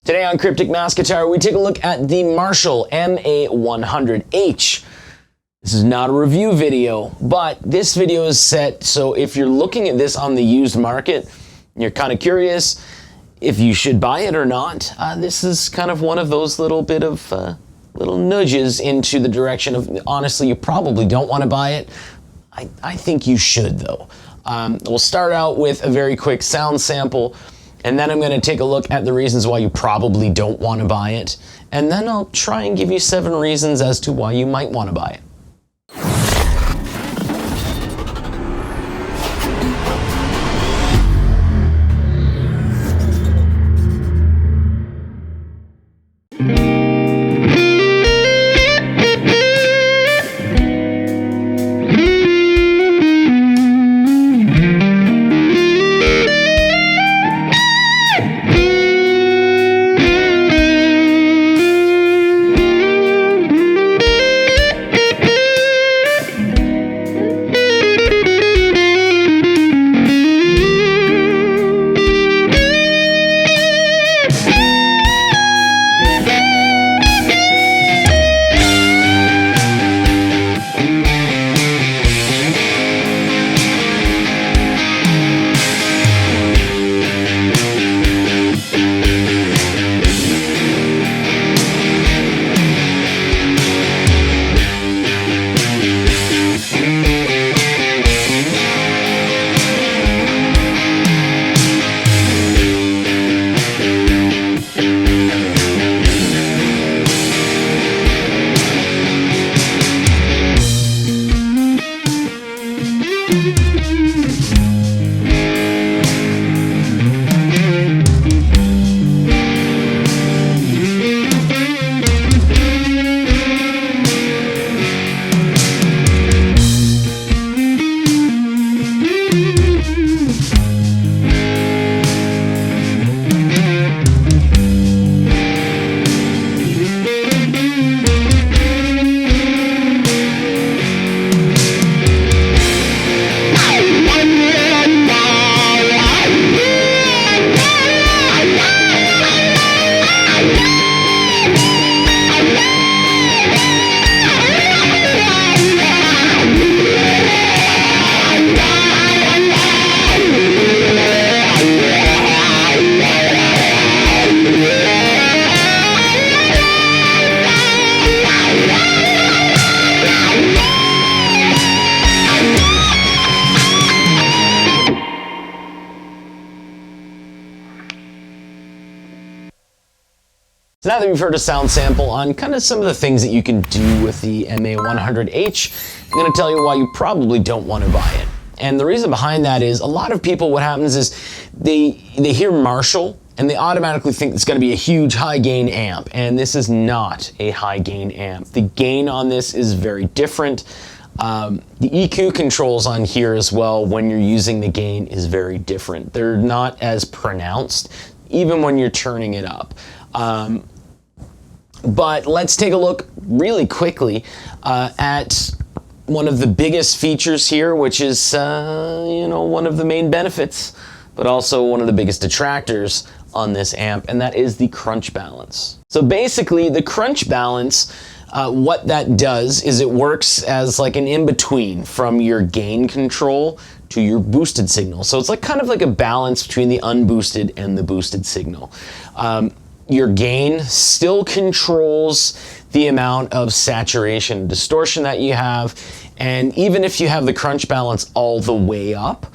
Today on Cryptic Mass Guitar, we take a look at the Marshall MA100H. This is not a review video, but this video is set so if you're looking at this on the used market, you're kind of curious if you should buy it or not. This is kind of one of those little bit of little nudges into the direction of, honestly, you probably don't want to buy it. I think you should, though. We'll start out with a very quick sound sample, and then I'm going to take a look at the reasons why you probably don't want to buy it, and then I'll try and give you 7 reasons as to why you might want to buy it. So now that we've heard a sound sample on kind of some of the things that you can do with the MA100H, I'm going to tell you why you probably don't want to buy it. And the reason behind that is a lot of people, what happens is they hear Marshall and they automatically think it's going to be a huge high gain amp. And this is not a high gain amp. The gain on this is very different. The EQ controls on here as well, when you're using the gain, is very different. They're not as pronounced, even when you're turning it up. But let's take a look really quickly at one of the biggest features here, which is one of the main benefits, but also one of the biggest detractors on this amp, and that is the crunch balance. So basically, the crunch balance, what that does is it works as like an in-between from your gain control to your boosted signal. So it's like kind of like a balance between the unboosted and the boosted signal. Your gain still controls the amount of saturation and distortion that you have, and even if you have the crunch balance all the way up,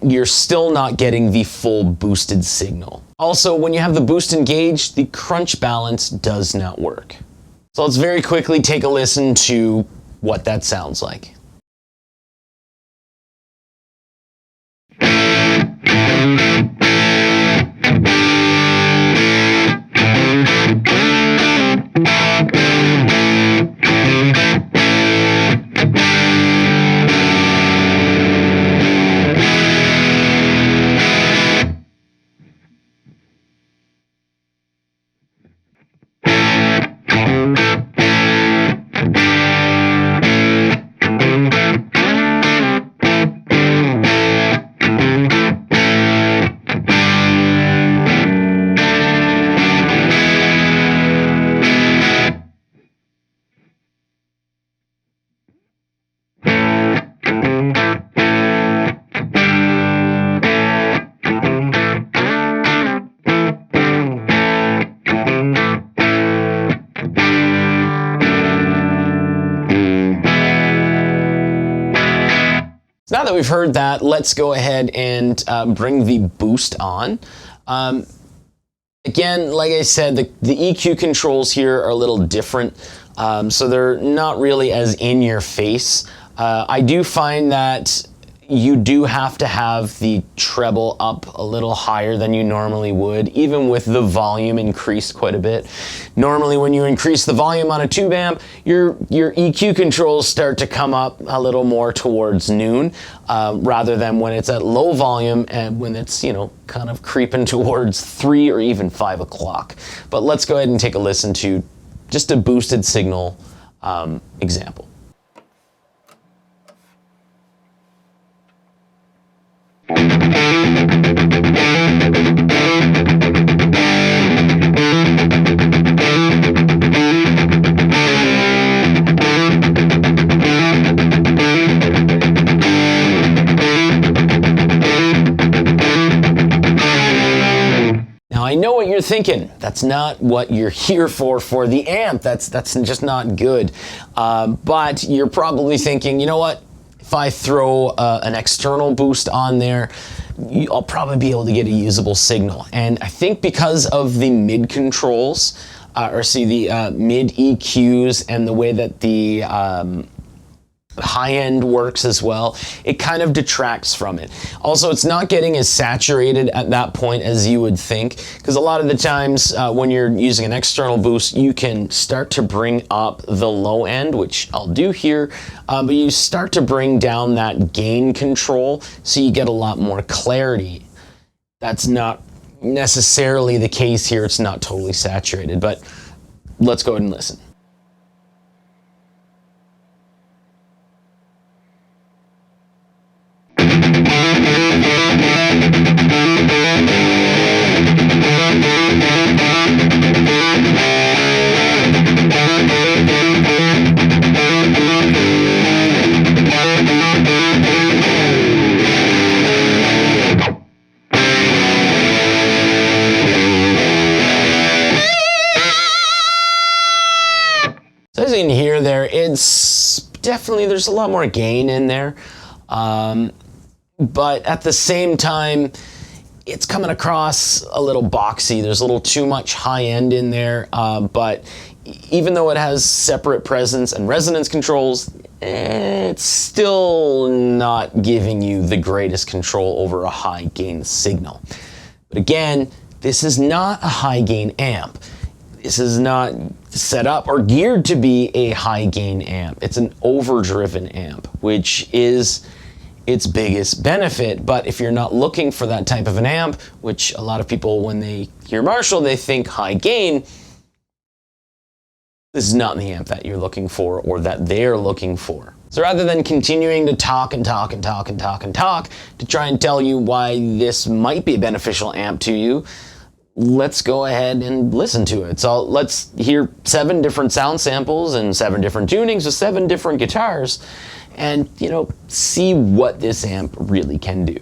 you're still not getting the full boosted signal. Also, when you have the boost engaged, the crunch balance does not work. So let's very quickly take a listen to what that sounds like. that we've heard that, let's go ahead and bring the boost on. Again, like I said, the EQ controls here are a little different, so they're not really as in your face. I do find that you do have to have the treble up a little higher than you normally would, even with the volume increased quite a bit. Normally when you increase the volume on a tube amp, your EQ controls start to come up a little more towards noon, rather than when it's at low volume and when it's, you know, kind of creeping towards 3 or even 5 o'clock. But let's go ahead and take a listen to just a boosted signal example. Now I know what you're thinking. That's not what you're here for the amp. That's just not good. But you're probably thinking, you know what? If I throw an external boost on there, I'll probably be able to get a usable signal. And I think because of the mid controls, the mid EQs and the way that the high end works as well, it kind of detracts from it. Also, it's not getting as saturated at that point as you would think, because a lot of the times when you're using an external boost, you can start to bring up the low end, which I'll do here, but you start to bring down that gain control so you get a lot more clarity. That's not necessarily the case here. It's not totally saturated, but let's go ahead and listen. So as you can hear there, it's definitely, there's a lot more gain in there. But at the same time, it's coming across a little boxy. There's a little too much high end in there, but even though it has separate presence and resonance controls, it's still not giving you the greatest control over a high gain signal. But again, this is not a high gain amp. This is not set up or geared to be a high gain amp. It's an overdriven amp, which is its biggest benefit. But if you're not looking for that type of an amp, which a lot of people, when they hear Marshall, they think high gain, this is not the amp that you're looking for or that they're looking for. So rather than continuing to talk and talk and talk and talk and talk to try and tell you why this might be a beneficial amp to you, let's go ahead and listen to it. So let's hear 7 different sound samples and 7 different tunings with 7 different guitars, and, you know, see what this amp really can do.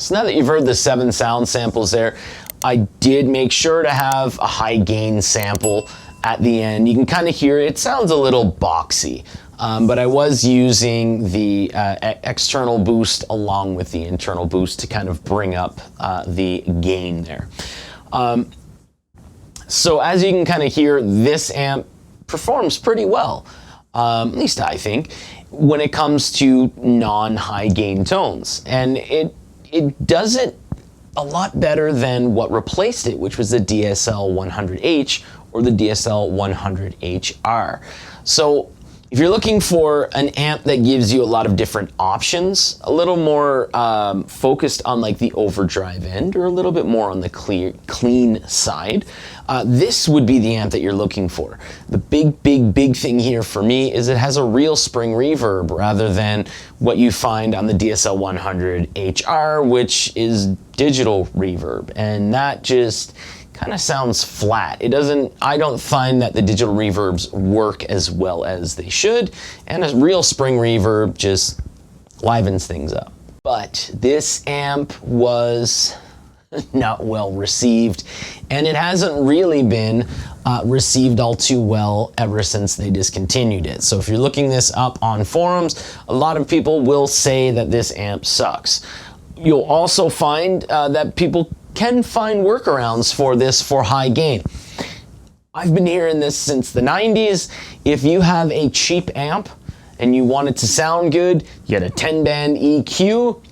So now that you've heard the 7 sound samples there, I did make sure to have a high gain sample at the end. You can kind of hear it. It sounds a little boxy, but I was using the external boost along with the internal boost to kind of bring up the gain there. So as you can kind of hear, this amp performs pretty well, at least I think, when it comes to non-high gain tones. And it does it a lot better than what replaced it, which was the DSL-100H or the DSL-100HR. So if you're looking for an amp that gives you a lot of different options, a little more focused on like the overdrive end or a little bit more on the clean side, this would be the amp that you're looking for. The big thing here for me is it has a real spring reverb rather than what you find on the DSL-100HR, which is digital reverb, and that just kind of sounds flat. I don't find that the digital reverbs work as well as they should, and a real spring reverb just livens things up. But this amp was not well received, and it hasn't really been received all too well ever since they discontinued it. So if you're looking this up on forums, a lot of people will say that this amp sucks. You'll also find that people can find workarounds for this for high gain. I've been hearing this since the 90s. If you have a cheap amp and you want it to sound good, you get a 10-band EQ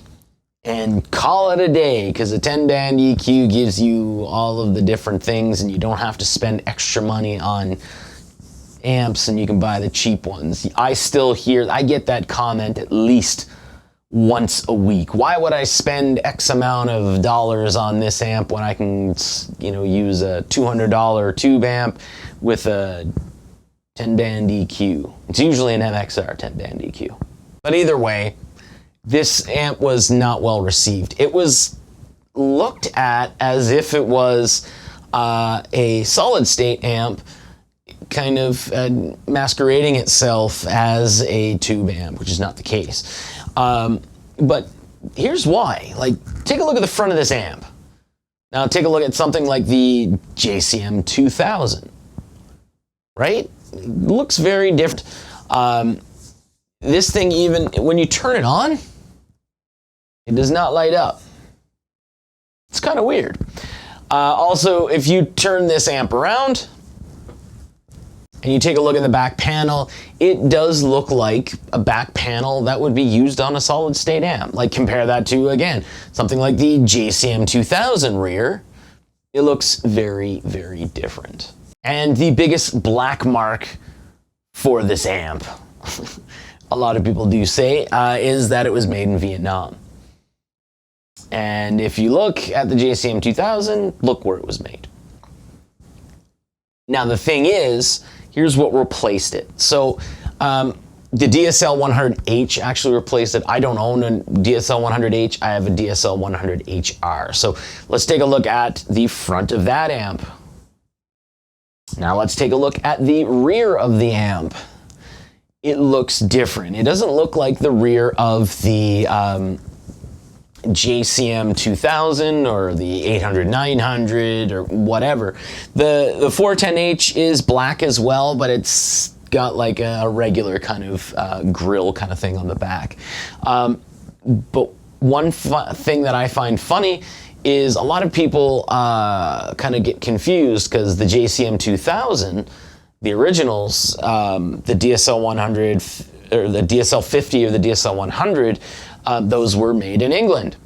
and call it a day, because a 10-band EQ gives you all of the different things and you don't have to spend extra money on amps and you can buy the cheap ones. I get that comment at least once a week. Why would I spend X amount of dollars on this amp when I can, use a $200 tube amp with a 10-band EQ? It's usually an MXR 10-band EQ. But either way, this amp was not well received. It was looked at as if it was a solid state amp kind of masquerading itself as a tube amp, which is not the case. But here's why. Take a look at the front of this amp. Now take a look at something like the JCM 2000, right? It looks very different. This thing, even when you turn it on, it does not light up. It's kind of weird. Also, if you turn this amp around and you take a look at the back panel, it does look like a back panel that would be used on a solid state amp. Compare that to, again, something like the JCM 2000 rear. It looks very, very different. And the biggest black mark for this amp, a lot of people do say, is that it was made in Vietnam. And if you look at the JCM 2000, look where it was made. Now the thing is, here's what replaced it. So the DSL-100H actually replaced it. I don't own a DSL-100H. I have a DSL-100HR. So let's take a look at the front of that amp. Now let's take a look at the rear of the amp. It looks different. It doesn't look like the rear of the JCM 2000 or the 800-900 or whatever. The 410H is black as well, but it's got like a regular kind of grill kind of thing on the back. But one thing that I find funny is a lot of people kind of get confused because the JCM 2000, the originals, the DSL 100 or the DSL 50 or the DSL 100, those were made in England.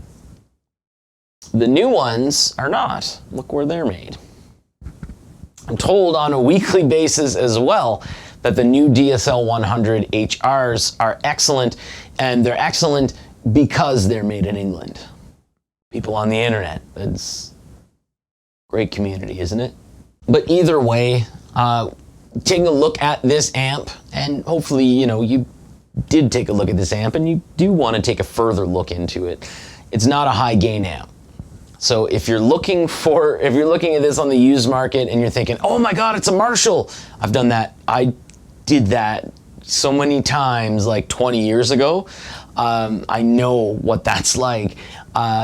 The new ones are not. Look where they're made. I'm told on a weekly basis as well that the new DSL 100HRs are excellent, and they're excellent because they're made in England. People on the internet, it's a great community, isn't it? But either way, taking a look at this amp, and hopefully, you did take a look at this amp and you do want to take a further look into it. It's not a high gain amp. So if you're looking at this on the used market and you're thinking, oh my God, it's a Marshall. I've done that. I did that so many times, like 20 years ago. I know what that's like.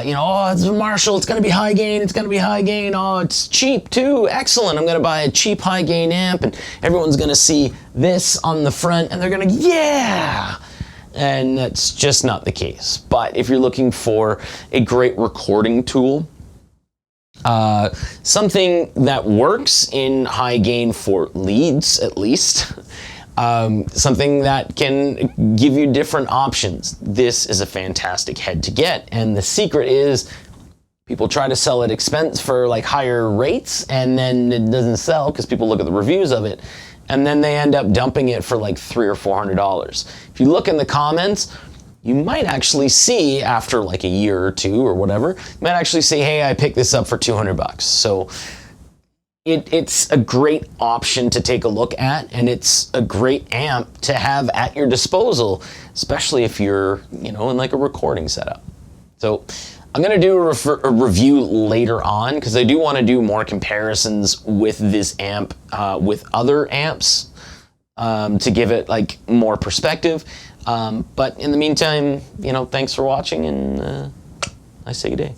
You know, oh, it's a Marshall, it's gonna be high gain, it's gonna be high gain, oh, it's cheap too, excellent, I'm gonna buy a cheap high gain amp, and everyone's gonna see this on the front, and they're gonna, yeah! And that's just not the case. But if you're looking for a great recording tool, something that works in high gain for leads, at least, something that can give you different options. This is a fantastic head to get, and the secret is people try to sell it for like higher rates, and then it doesn't sell because people look at the reviews of it, and then they end up dumping it for like $300 or $400. If you look in the comments, you might actually see after like a year or two or whatever, you might actually say, hey, I picked this up for $200. So it's a great option to take a look at, and it's a great amp to have at your disposal, especially if you're, you know, in like a recording setup. So I'm gonna do a review later on, because I do want to do more comparisons with this amp with other amps to give it like more perspective. But in the meantime, you know, thanks for watching, and I say good day.